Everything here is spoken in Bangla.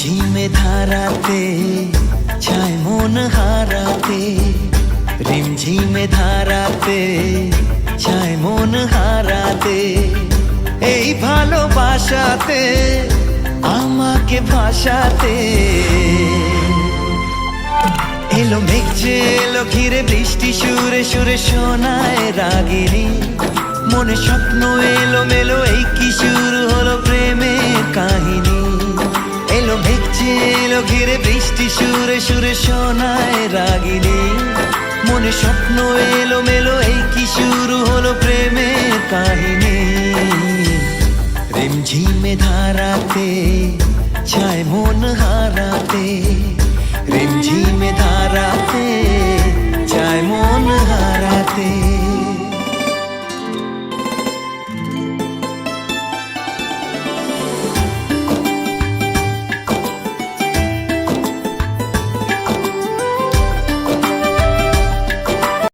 ঝিমে ধারাতে চায় মন হারাতে, রিমঝিমে ধারাতে চায় মন হারাতে। এই ভালোবাসাতে আমাকে ভাসাতে এলো মেঘ যে এলো ঘিরে বৃষ্টি সুরে সুরে শোনায় রাগিনী। মনে স্বপ্ন এলো মেলো এই কি শুরু হলো প্রেমের কাহিনী। এলো মেঘ যে এলো ঘিরে বৃষ্টি সুরে সুরে শোনায় রাগিনী। মনে স্বপ্ন এলো মেলো এই কি শুরু হলো প্রেমের কাহিনী। রিমঝিমে ধারাতে চায় মন হারাতে, রিমঝিমে ধারাতে